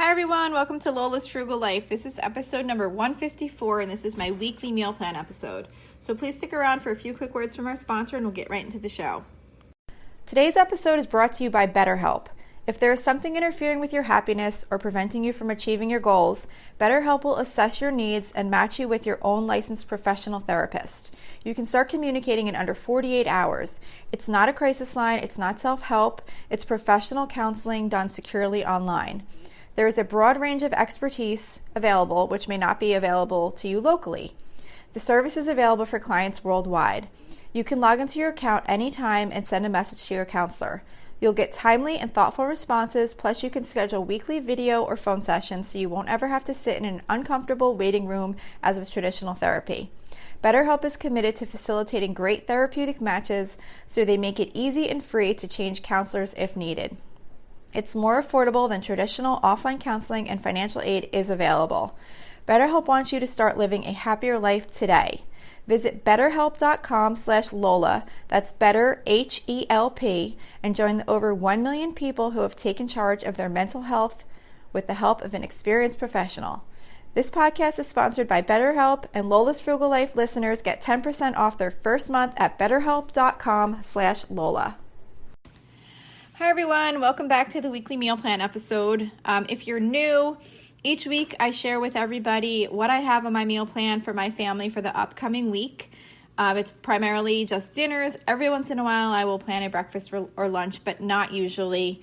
Hi everyone, welcome to Lola's Frugal Life. This is episode number 154 and this is my weekly meal plan episode. So please stick around for a few quick words from our sponsor and we'll get right into the show. Today's episode is brought to you by BetterHelp. If there is something interfering with your happiness or preventing you from achieving your goals, BetterHelp will assess your needs and match you with your own licensed professional therapist. You can start communicating in under 48 hours. It's not a crisis line, it's not self-help, it's professional counseling done securely online. There is a broad range of expertise available, which may not be available to you locally. The service is available for clients worldwide. You can log into your account anytime and send a message to your counselor. You'll get timely and thoughtful responses, plus you can schedule weekly video or phone sessions so you won't ever have to sit in an uncomfortable waiting room as with traditional therapy. BetterHelp is committed to facilitating great therapeutic matches, so they make it easy and free to change counselors if needed. It's more affordable than traditional offline counseling and financial aid is available. BetterHelp wants you to start living a happier life today. Visit betterhelp.com/Lola, that's better HELP, and join the over 1 million people who have taken charge of their mental health with the help of an experienced professional. This podcast is sponsored by BetterHelp, and Lola's Frugal Life listeners get 10% off their first month at betterhelp.com/Lola. Hi everyone, welcome back to the weekly meal plan episode. If you're new, each week I share with everybody what I have on my meal plan for my family for the upcoming week. It's primarily just dinners. Every once in a while I will plan a breakfast or lunch, but not usually.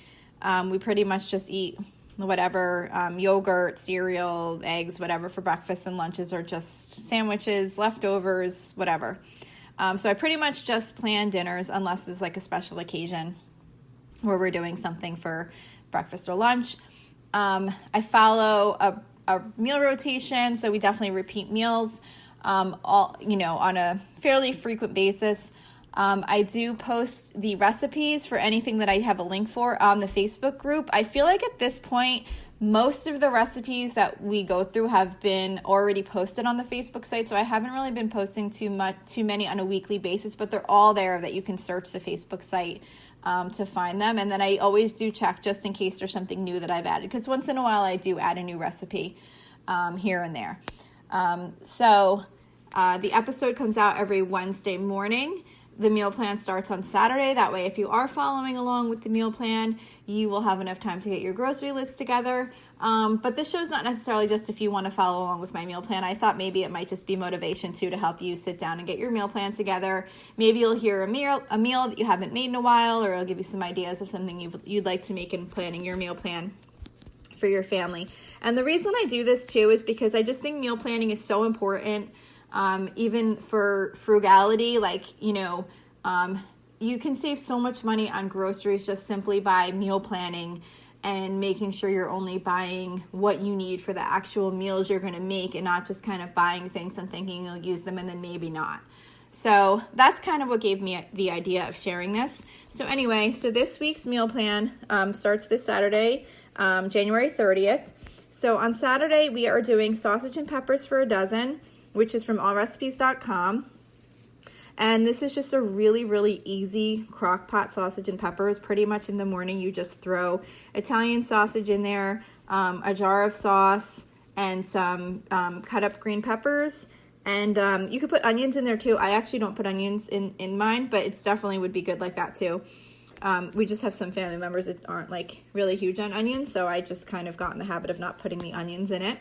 We pretty much just eat whatever, yogurt, cereal, eggs, whatever for breakfast, and lunches are just sandwiches, leftovers, whatever. So I pretty much just plan dinners unless there's like a special occasion where we're doing something for breakfast or lunch. I follow a meal rotation, so we definitely repeat meals on a fairly frequent basis. I do post the recipes for anything that I have a link for on the Facebook group. I feel like at this point, most of the recipes that we go through have been already posted on the Facebook site, so I haven't really been posting too many on a weekly basis, but they're all there that you can search the Facebook site to find them. And then I always do check just in case there's something new that I've added, because once in a while I do add a new recipe here and there. So the episode comes out every Wednesday morning. The meal plan starts on Saturday. That way, if you are following along with the meal plan, you will have enough time to get your grocery list together. But this show is not necessarily just if you want to follow along with my meal plan. I thought maybe it might just be motivation too, to help you sit down and get your meal plan together. Maybe you'll hear a meal that you haven't made in a while, or it'll give you some ideas of something you'd like to make in planning your meal plan for your family. And the reason I do this too is because I just think meal planning is so important. Even for frugality, you can save so much money on groceries just simply by meal planning and making sure you're only buying what you need for the actual meals you're going to make, and not just kind of buying things and thinking you'll use them and then maybe not. So that's kind of what gave me the idea of sharing this. So anyway, this week's meal plan starts this Saturday, January 30th. So on Saturday, we are doing sausage and peppers for a dozen, which is from allrecipes.com. And this is just a really, really easy crock pot sausage and peppers. Pretty much in the morning, you just throw Italian sausage in there, a jar of sauce, and some cut up green peppers. And you could put onions in there too. I actually don't put onions in mine, but it definitely would be good like that too. We just have some family members that aren't like really huge on onions, so I just kind of got in the habit of not putting the onions in it.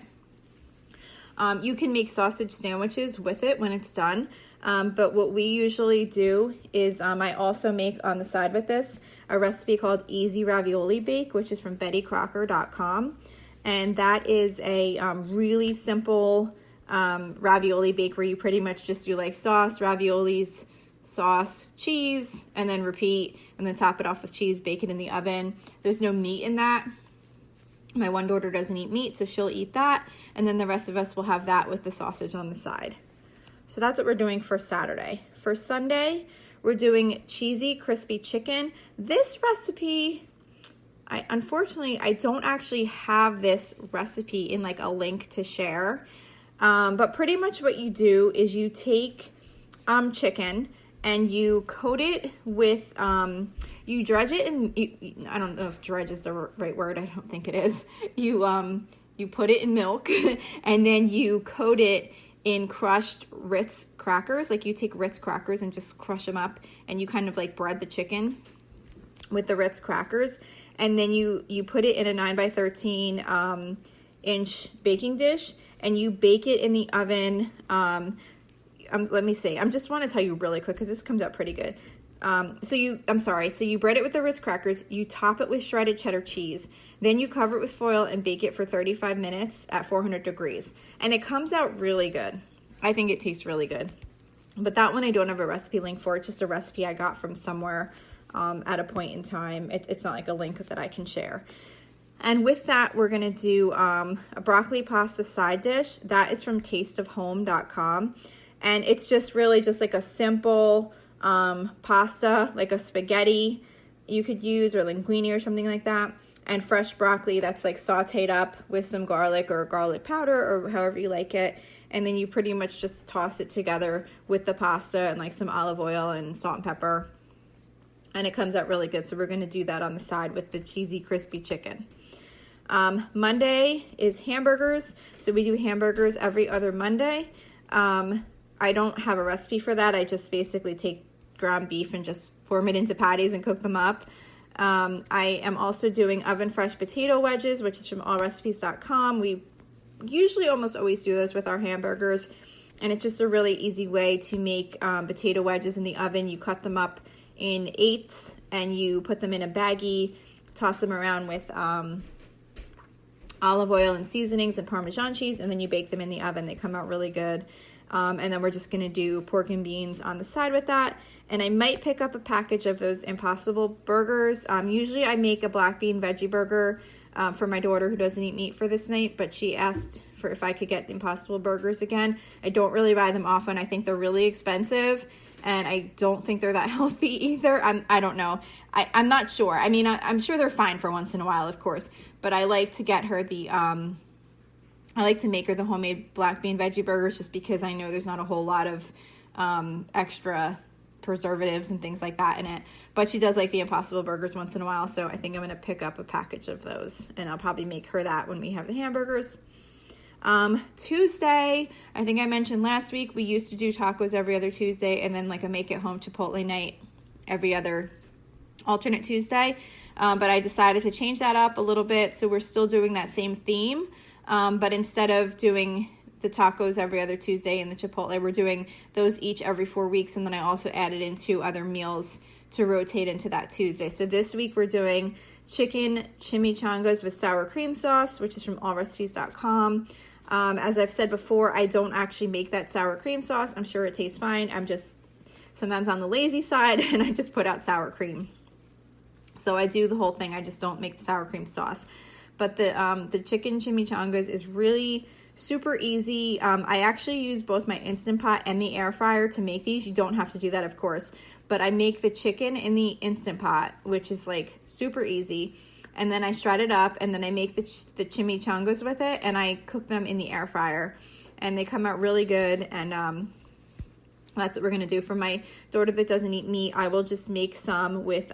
You can make sausage sandwiches with it when it's done. But what we usually do is I also make on the side with this a recipe called Easy Ravioli Bake, which is from BettyCrocker.com. And that is a really simple ravioli bake where you pretty much just do like sauce, raviolis, sauce, cheese, and then repeat, and then top it off with cheese, bake it in the oven. There's no meat in that. My one daughter doesn't eat meat, so she'll eat that. And then the rest of us will have that with the sausage on the side. So that's what we're doing for Saturday. For Sunday, we're doing cheesy, crispy chicken. This recipe, unfortunately, I don't actually have this recipe in like a link to share. But pretty much what you do is you take chicken and you coat it with, You dredge it, and I don't know if dredge is the right word. I don't think it is. You put it in milk, and then you coat it in crushed Ritz crackers. Like you take Ritz crackers and just crush them up, and you kind of like bread the chicken with the Ritz crackers, and then you put it in a 9x13 inch baking dish, and you bake it in the oven. Let me see. I just want to tell you really quick because this comes out pretty good. So you bread it with the Ritz crackers, you top it with shredded cheddar cheese, then you cover it with foil and bake it for 35 minutes at 400 degrees. And it comes out really good. I think it tastes really good. But that one I don't have a recipe link for. It's just a recipe I got from somewhere at a point in time. It's not like a link that I can share. And with that, we're going to do a broccoli pasta side dish. That is from tasteofhome.com. And it's just really just like a simple pasta, like a spaghetti you could use, or linguine or something like that, and fresh broccoli that's like sauteed up with some garlic or garlic powder or however you like it, and then you pretty much just toss it together with the pasta and like some olive oil and salt and pepper, and it comes out really good. So we're going to do that on the side with the cheesy crispy chicken. Monday is hamburgers, so we do hamburgers every other Monday. I don't have a recipe for that. I just basically take ground beef and just form it into patties and cook them up. I am also doing oven fresh potato wedges, which is from allrecipes.com. We usually almost always do those with our hamburgers, and it's just a really easy way to make potato wedges in the oven. You cut them up in eighths and you put them in a baggie, toss them around with olive oil and seasonings and Parmesan cheese, and then you bake them in the oven. They come out really good. And then we're just going to do pork and beans on the side with that. And I might pick up a package of those Impossible burgers. Usually I make a black bean veggie burger for my daughter who doesn't eat meat for this night, but she asked for if I could get the Impossible burgers again. I don't really buy them often. I think they're really expensive, and I don't think they're that healthy either. I don't know. I'm not sure. I mean, I'm sure they're fine for once in a while, of course, but I like to get her I like to make her the homemade black bean veggie burgers just because I know there's not a whole lot of extra preservatives and things like that in it. But she does like the Impossible burgers once in a while, so I think I'm going to pick up a package of those, and I'll probably make her that when we have the hamburgers. Tuesday, I think I mentioned last week, we used to do tacos every other Tuesday, and then like a make it home Chipotle night every other alternate Tuesday. But I decided to change that up a little bit, so we're still doing that same theme. But instead of doing the tacos every other Tuesday and the Chipotle, we're doing those each every 4 weeks. And then I also added in 2 other meals to rotate into that Tuesday. So this week we're doing chicken chimichangas with sour cream sauce, which is from allrecipes.com. As I've said before, I don't actually make that sour cream sauce. I'm sure it tastes fine. I'm just sometimes on the lazy side, and I just put out sour cream. So I do the whole thing. I just don't make the sour cream sauce. But the chicken chimichangas is really super easy. I actually use both my Instant Pot and the air fryer to make these. You don't have to do that, of course. But I make the chicken in the Instant Pot, which is like super easy. And then I shred it up, and then I make the chimichangas with it, and I cook them in the air fryer. And they come out really good, and that's what we're going to do. For my daughter that doesn't eat meat, I will just make some with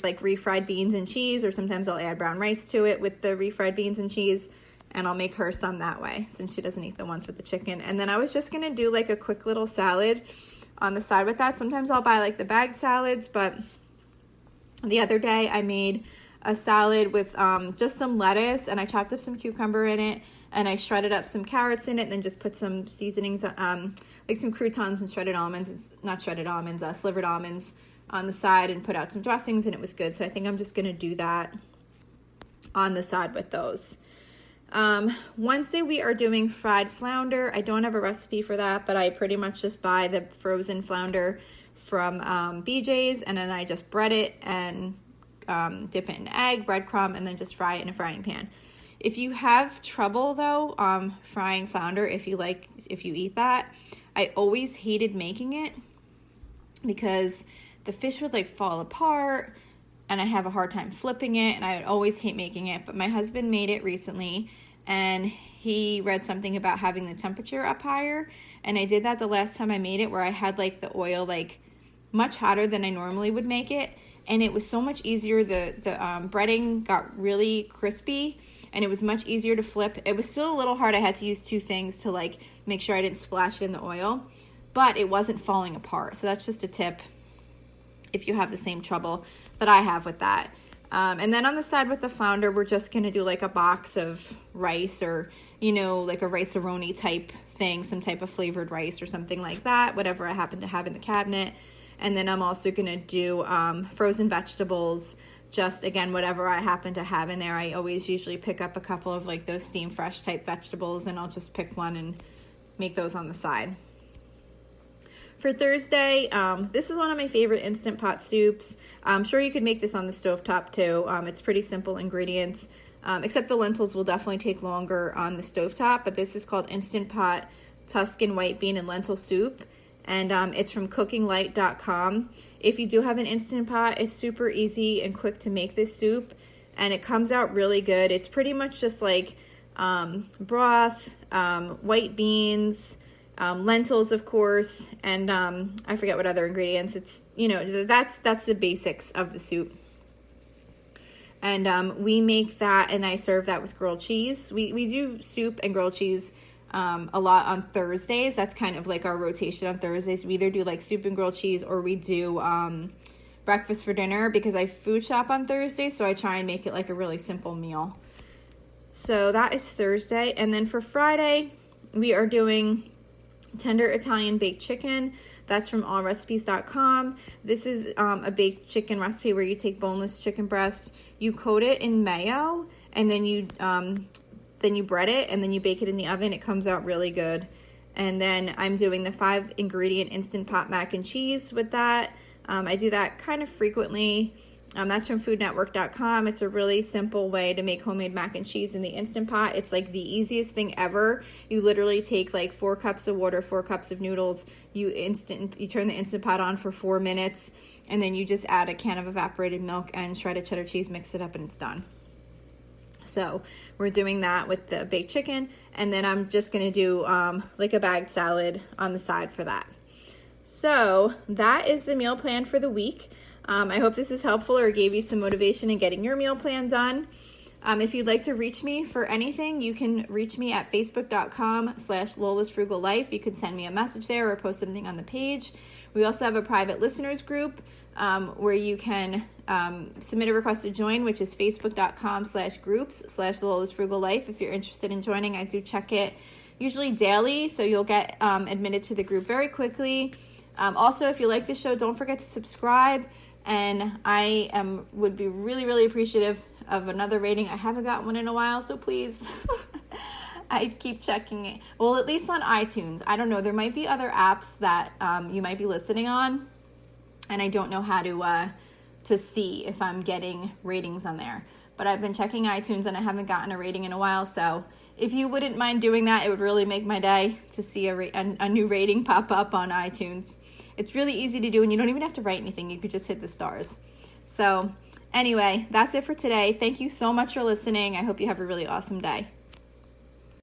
like refried beans and cheese, or sometimes I'll add brown rice to it with the refried beans and cheese, and I'll make her some that way since she doesn't eat the ones with the chicken. And then I was just going to do like a quick little salad on the side with that. Sometimes I'll buy like the bagged salads, but the other day I made a salad with just some lettuce, and I chopped up some cucumber in it, and I shredded up some carrots in it, and then just put some seasonings, like some croutons and slivered almonds on the side, and put out some dressings, and it was good. So I think I'm just going to do that on the side with those. Wednesday we are doing fried flounder. I don't have a recipe for that, but I pretty much just buy the frozen flounder from BJ's, and then I just bread it and dip it in egg, breadcrumb, and then just fry it in a frying pan. If you have trouble though frying flounder, if you eat that, I always hated making it because the fish would like fall apart, and I have a hard time flipping it, and I would always hate making it. But my husband made it recently, and he read something about having the temperature up higher, and I did that the last time I made it, where I had like the oil like much hotter than I normally would make it, and it was so much easier. The breading got really crispy, and it was much easier to flip. It was still a little hard. I had to use two things to like make sure I didn't splash it in the oil, but it wasn't falling apart. So that's just a tip if you have the same trouble that I have with that. And then on the side with the flounder, we're just going to do like a box of rice, or, you know, like a rice-a-roni type thing, some type of flavored rice or something like that, whatever I happen to have in the cabinet. And then I'm also going to do frozen vegetables, just, again, whatever I happen to have in there. I always usually pick up a couple of like those steam fresh type vegetables, and I'll just pick one and make those on the side. For Thursday, this is one of my favorite Instant Pot soups. I'm sure you could make this on the stovetop too. It's pretty simple ingredients, except the lentils will definitely take longer on the stovetop, but this is called Instant Pot Tuscan White Bean and Lentil Soup, and it's from cookinglight.com. If you do have an Instant Pot, it's super easy and quick to make this soup, and it comes out really good. It's pretty much just like broth, white beans, lentils, of course, and I forget what other ingredients. It's, you know, that's the basics of the soup. And we make that, and I serve that with grilled cheese. We do soup and grilled cheese a lot on Thursdays. That's kind of like our rotation on Thursdays. We either do like soup and grilled cheese, or we do breakfast for dinner, because I food shop on Thursday, so I try and make it like a really simple meal. So that is Thursday. And then for Friday, we are doing tender Italian baked chicken. That's from allrecipes.com. This is a baked chicken recipe where you take boneless chicken breast, you coat it in mayo, and then you bread it, and then you bake it in the oven. It comes out really good. And then I'm doing the 5-ingredient Instant Pot mac and cheese with that. I do that kind of frequently. That's from foodnetwork.com. It's a really simple way to make homemade mac and cheese in the Instant Pot. It's like the easiest thing ever. You literally take like 4 cups of water, 4 cups of noodles. You turn the Instant Pot on for 4 minutes, and then you just add a can of evaporated milk and shredded cheddar cheese, mix it up, and it's done. So we're doing that with the baked chicken, and then I'm just going to do like a bagged salad on the side for that. So that is the meal plan for the week. I hope this is helpful or gave you some motivation in getting your meal plan done. If you'd like to reach me for anything, you can reach me at facebook.com/Lola's Frugal Life. You can send me a message there or post something on the page. We also have a private listeners group where you can submit a request to join, which is facebook.com/groups/Lola's Frugal Life. If you're interested in joining, I do check it usually daily, so you'll get admitted to the group very quickly. Also, if you like this show, don't forget to subscribe. And I would be really, really appreciative of another rating. I haven't gotten one in a while, so please. I keep checking it. Well, at least on iTunes. I don't know. There might be other apps that you might be listening on, and I don't know how to see if I'm getting ratings on there. But I've been checking iTunes, and I haven't gotten a rating in a while. So if you wouldn't mind doing that, it would really make my day to see a new rating pop up on iTunes. It's really easy to do, and you don't even have to write anything. You could just hit the stars. So anyway, that's it for today. Thank you so much for listening. I hope you have a really awesome day.